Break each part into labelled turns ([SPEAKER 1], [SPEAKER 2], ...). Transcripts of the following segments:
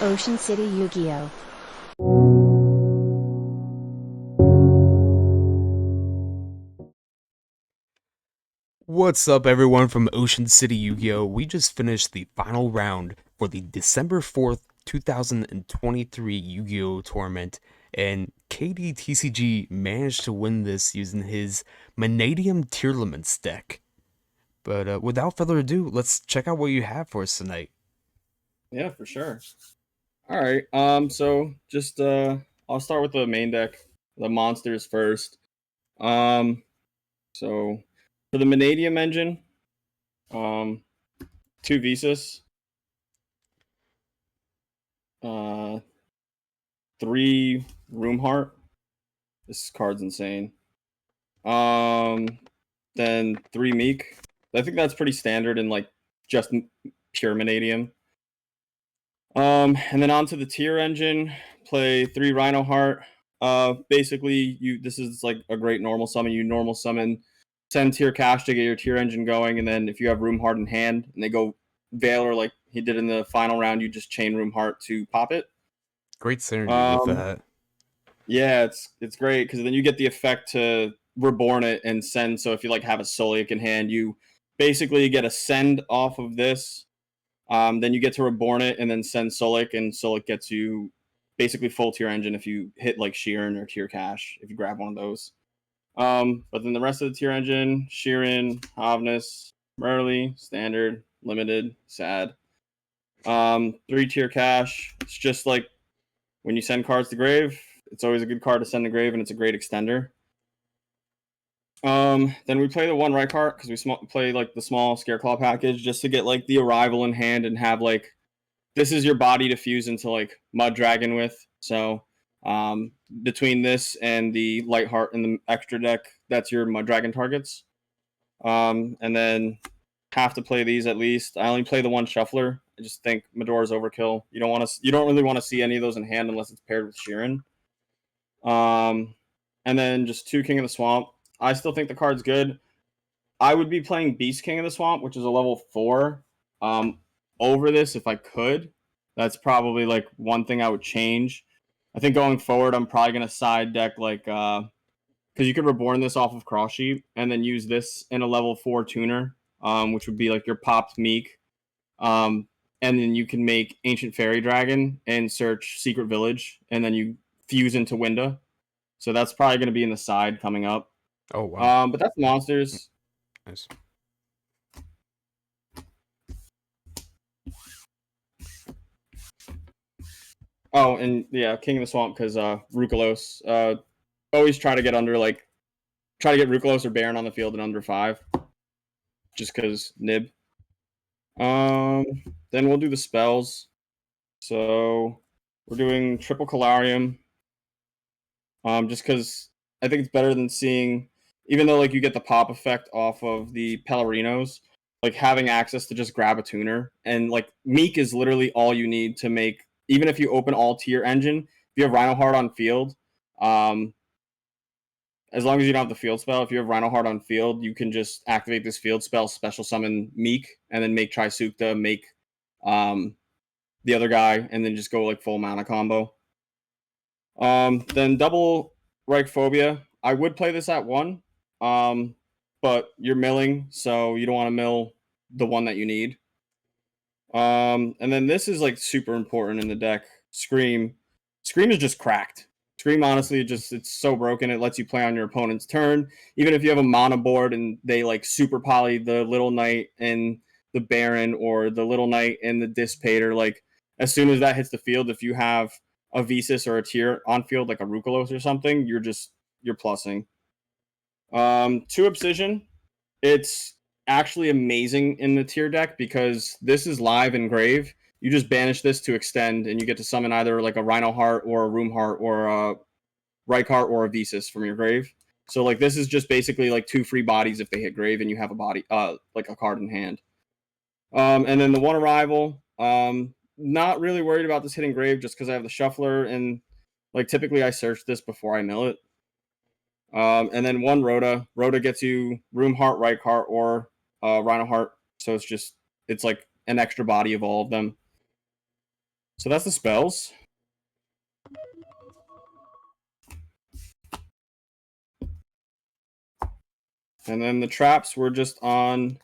[SPEAKER 1] Ocean City Yu-Gi-Oh!
[SPEAKER 2] What's up, everyone from Ocean City Yu-Gi-Oh! We just finished the final round for the December 4th, 2023 Yu-Gi-Oh! Tournament, and KDTCG managed to win this using his Mannadium Tearlaments deck. But without further ado, let's check out what you have for us tonight.
[SPEAKER 3] Yeah, for sure. All right. So just I'll start with the main deck, the monsters first. Um, so for the Mannadium engine, um, two Visas, uh, three Room Heart. This card's insane. Um, then three Meek. I think that's pretty standard in like just pure Mannadium. And then onto the tier engine, play three Rhino Heart. Basically, this is like a great normal summon. You normal summon, send tier cash to get your tier engine going, and then if you have Room Heart in hand and they go Veiler like he did in the final round, you just chain Room Heart to pop it.
[SPEAKER 2] Great synergy with
[SPEAKER 3] Um,
[SPEAKER 2] that.
[SPEAKER 3] yeah, it's great because then you get the effect to reborn it and send. So if you like have a Solic in hand, you basically get a send off of this. Then you get to reborn it and then send Solic, and Solic gets you basically full tier engine if you hit like Sheeran or tier cash if you grab one of those. But then the rest of the tier engine, Sheeran, Havnus, Merly, Standard, Limited, Sad. Three tier cash. It's just like when you send cards to grave, it's always a good card to send to grave, and it's a great extender. Then we play the one right card because we play like the small Scareclaw package just to get like the arrival in hand and have like this is your body to fuse into like Mud Dragon with. So between this and the Light Heart and the extra deck, that's your Mud Dragon targets. And then have to play these at least. I only play the one Shuffler. I just think Medora's overkill. You don't really want to see any of those in hand unless it's paired with Sheeran. And then just two King of the Swamp. I still think the card's good. I would be playing Beast King of the Swamp, which is a level 4, over this if I could. That's probably like one thing I would change. I think going forward, I'm probably gonna side deck like because you could reborn this off of Cross Sheep and then use this in a level 4 tuner, which would be like your popped Meek. Um, and then you can make Ancient Fairy Dragon and search Secret Village, and then you fuse into Winda. So that's probably gonna be in the side coming up.
[SPEAKER 2] Oh wow,
[SPEAKER 3] But that's monsters.
[SPEAKER 2] nice.
[SPEAKER 3] Oh, and yeah, King of the Swamp because Rukalos. Always try to get under like try to get Rukalos or Baron on the field in under 5, just because nib. Um, then we'll do the spells. So we're doing triple Calarium. Just because I think it's better than seeing, even though like you get the pop effect off of the Pellorinos, like having access to just grab a tuner and like Meek is literally all you need to make. Even if you open all tier engine, if you have Rhino Heart on field, um, as long as you don't have the field spell, if you have Rhino Heart on field, you can just activate this field spell, special summon Meek, and then make Trisukta, make um, the other guy, and then just go like full mana combo. Then double Reichphobia. I would play this at 1, but you're milling, so you don't want to mill the one that you need. And then this is like super important in the deck. Scream. Scream is just cracked. Scream, honestly, it's so broken. It lets you play on your opponent's turn. Even if you have a mana board and they like super poly the Little Knight and the Baron or the Little Knight and the Dissipator, like as soon as that hits the field, if you have a Visas or a tier on field, like a Rukalos or something, you're plussing. Two Obsidian. It's actually amazing in the tier deck because this is live in grave. You just banish this to extend, and you get to summon either like a Rhino Heart or a Room Heart or a Reich Heart or a Visas from your grave. So like this is just basically like 2 free bodies if they hit grave and you have a body like a card in hand. And then the one arrival. Not really worried about this hitting grave just because I have the shuffler and like typically I search this before I mill it. And then one Rhoda. Rhoda gets you Room Heart, Reich Heart, or Rhino Heart. So it's like an extra body of all of them. So that's the spells. And then the traps were just on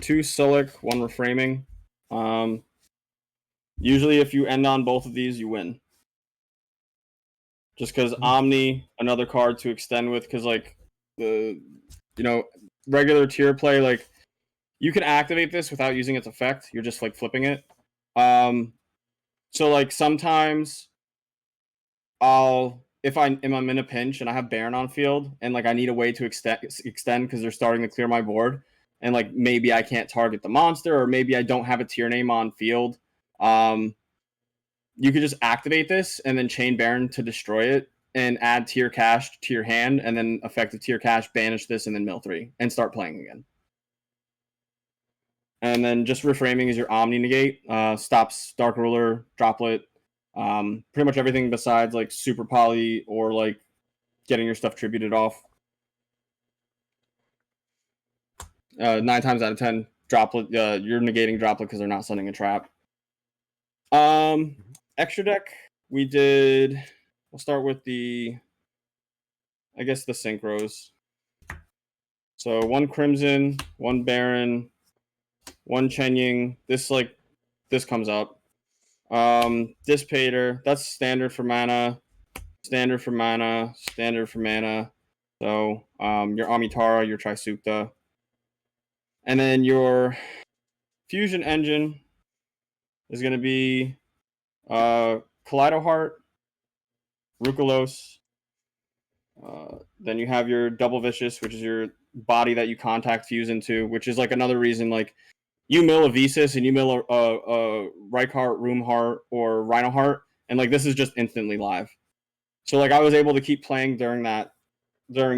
[SPEAKER 3] 2 Silic, 1 Reframing. Usually if you end on both of these, you win. Just because Omni, another card to extend with, because like the regular tier play, like you can activate this without using its effect. You're just like flipping it. So like sometimes if I'm in a pinch and I have Baron on field and like I need a way to extend because they're starting to clear my board, and like maybe I can't target the monster, or maybe I don't have a tier name on field. You could just activate this and then chain Baron to destroy it and add tier cash to your hand, and then effective tier cash, banish this, and then mill 3 and start playing again. And then just reframing is your Omni negate, stops Dark Ruler, Droplet, pretty much everything besides like Super Poly or like getting your stuff tributed off. 9 times out of 10, Droplet, you're negating Droplet because they're not sending a trap. Extra deck, we'll start with the synchros. So 1 Crimson, 1 Baron, 1 Chenying. This comes up. Dissipator, that's standard for mana. Standard for mana. Standard for mana. So your Amitara, your Trisukta. And then your Fusion Engine is going to be Kaleido Heart, Rukalos. Then you have your Double Vicious, which is your body that you contact fuse into, which is like another reason like you mill a Visas and you mill a Rykheart, Roomheart, or Rhinoheart, and like this is just instantly live. So like I was able to keep playing during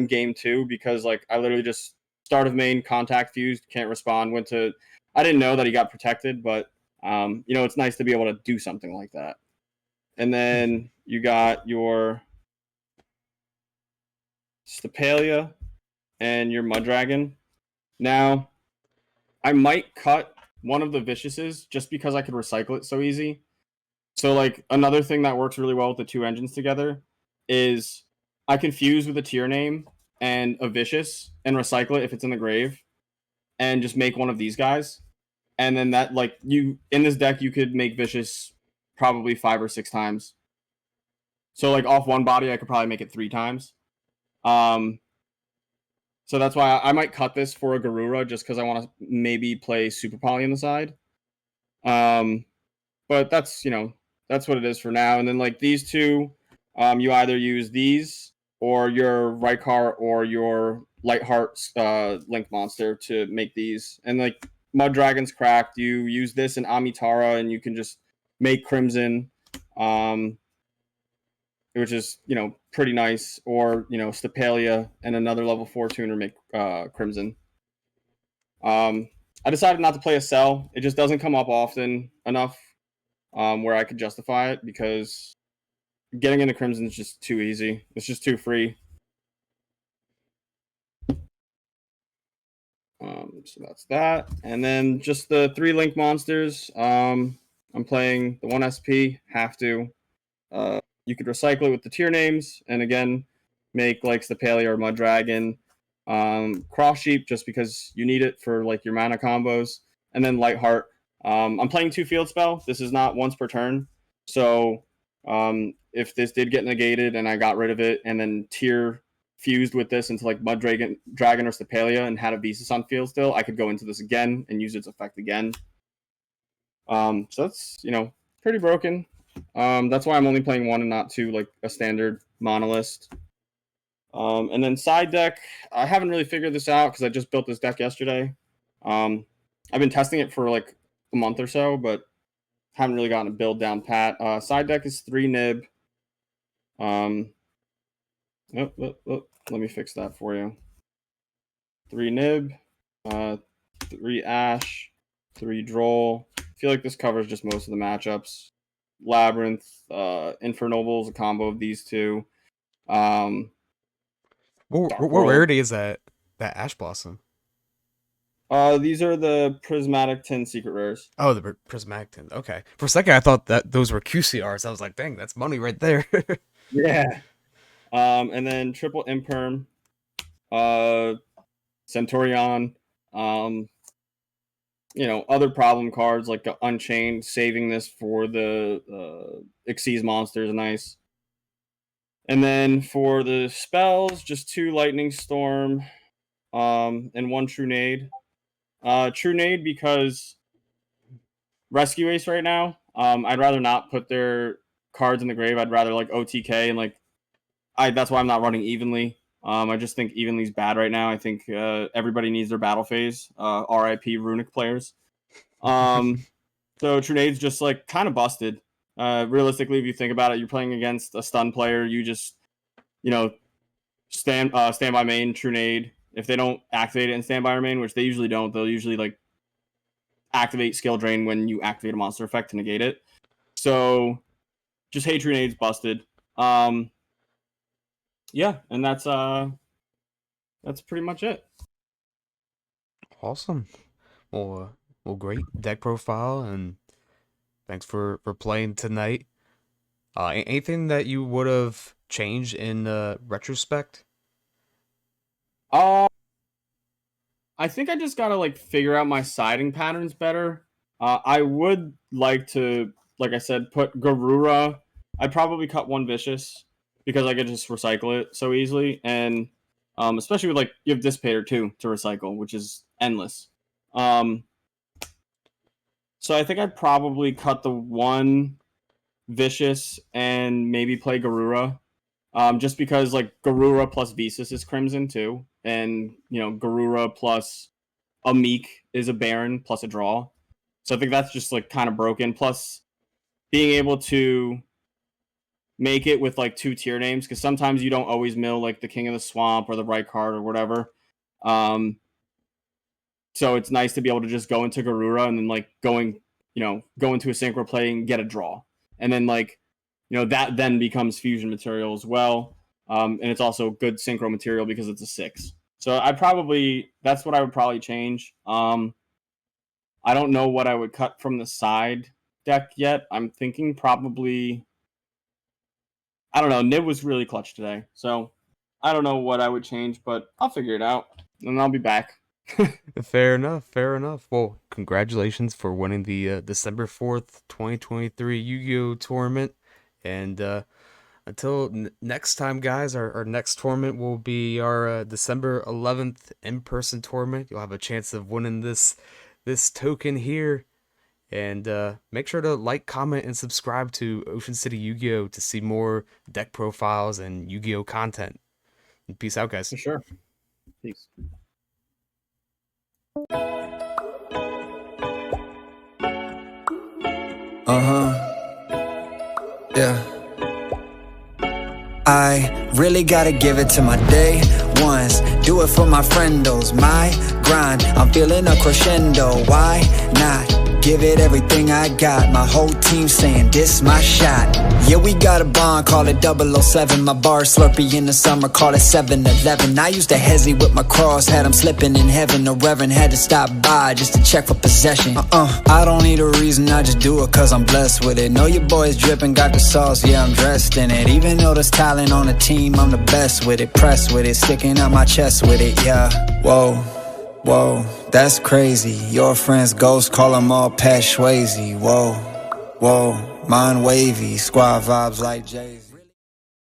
[SPEAKER 3] game 2 because like I literally just start of main, contact fused, can't respond, I didn't know that he got protected, but it's nice to be able to do something like that. And then you got your Stapalia and your Mudragon. Now, I might cut one of the Viciouses just because I could recycle it so easy. So, like, another thing that works really well with the 2 engines together is I can fuse with a tier name and a Vicious and recycle it if it's in the grave and just make one of these guys. And then that, like, in this deck, you could make Vicious probably 5 or 6 times. So, like, off one body, I could probably make it 3 times. So that's why I might cut this for a Garura just because I want to maybe play Super Poly on the side. But that's what it is for now. And then like these two, you either use these or your Rykheart or your Lightheart Link Monster to make these. And like Mudragon's cracked, you use this in Amitara and you can just make Crimson. Which is pretty nice, or Stapalia and another level 4 tuner make Crimson. I decided not to play a Cell. It just doesn't come up often enough where I could justify it because getting into Crimson is just too easy. It's just too free. So that's that, and then just the 3 Link monsters. I'm playing the 1 SP. Have to. You could recycle it with the tier names, and again, make like Stapalia or Mudragon, Cross Sheep just because you need it for like your mana combos, and then Lightheart. I'm playing 2 Field Spell. This is not once per turn, so if this did get negated and I got rid of it, and then tier fused with this into like Dragon or Stapalia and had a Visas on field still, I could go into this again and use its effect again. So that's pretty broken. That's why I'm only playing 1 and not 2, like a standard monolist. And then side deck, I haven't really figured this out because I just built this deck yesterday. I've been testing it for like a month or so, but haven't really gotten a build down pat. Side deck is 3 Nib. Let me fix that for you. 3 Nib, 3 Ash, 3 Droll. I feel like this covers just most of the matchups. Labyrinth, Infernoble is a combo of these two.
[SPEAKER 2] What
[SPEAKER 3] Dark World.
[SPEAKER 2] rarity is that Ash Blossom?
[SPEAKER 3] These are the prismatic tin secret rares.
[SPEAKER 2] Oh, the prismatic tint. Okay. For a second, I thought that those were QCRs. I was like, dang, that's money right there.
[SPEAKER 3] Yeah. And then triple imperm, uh, Centurion, um, other problem cards like Unchained. Saving this for the Xyz monsters, nice. And then for the spells, just 2 Lightning Storm, and 1 True Nade. True Nade because Rescue Ace right now. I'd rather not put their cards in the grave. I'd rather like OTK and like that's why I'm not running Evenly. I just think Evenly's bad right now. I think everybody needs their battle phase. RIP Runic players. So True Nade's just like kind of busted. Realistically, if you think about it, you're playing against a stun player. You just stand by main True Nade. If they don't activate it and stand by your main, which they usually don't, they'll usually like activate skill drain when you activate a monster effect to negate it. So just Hey True Nade's busted. Yeah, and that's pretty much it.
[SPEAKER 2] Awesome. Well, great deck profile, and thanks for playing tonight. Anything that you would have changed in retrospect?
[SPEAKER 3] I think I just gotta like figure out my siding patterns better. I would like to, like I said, put Garura. I'd probably cut 1 Vicious because I could just recycle it so easily, and especially with like you have Dissipator too to recycle, which is endless. So I think I'd probably cut the 1 Vicious and maybe play Garura. Just because like Garura plus Visas is Crimson too, and Garura plus a Meek is a Baron plus a draw. So I think that's just like kind of broken. Plus being able to make it with like 2 tier names, because sometimes you don't always mill like the King of the Swamp or the right card or whatever. So it's nice to be able to just go into Garura and then like go into a synchro play and get a draw, and then like that then becomes fusion material as well. And it's also good synchro material because it's a 6. So that's what I would probably change. I don't know what I would cut from the side deck yet. I'm thinking probably, I don't know. Nib was really clutch today, so I don't know what I would change, but I'll figure it out and I'll be back.
[SPEAKER 2] Fair enough. Fair enough. Well, congratulations for winning the December 4th, 2023 Yu-Gi-Oh tournament, and until next time, guys, our next tournament will be our December 11th in-person tournament. You'll have a chance of winning this token here. And make sure to like, comment, and subscribe to Ocean City Yu-Gi-Oh to see more deck profiles and Yu-Gi-Oh content. And peace out, guys.
[SPEAKER 3] For sure. Peace.
[SPEAKER 1] Yeah. I really gotta give it to my day ones. Do it for my friendos. My grind, I'm feeling a crescendo. Why not? Give it everything I got. My whole team saying this my shot. Yeah, we got a bond, call it 007. My bar Slurpee in the summer, call it 7-Eleven. I used to hezzy with my cross, had him slipping in heaven. The reverend had to stop by just to check for possession. I don't need a reason, I just do it cause I'm blessed with it. Know your boy's dripping, got the sauce, yeah, I'm dressed in it. Even though there's talent on the team, I'm the best with it. Pressed with it, sticking out my chest with it, yeah. Whoa, that's crazy. Your friend's ghost, call them all Pat Swayze. Whoa, mind wavy, squad vibes like Jay-Z.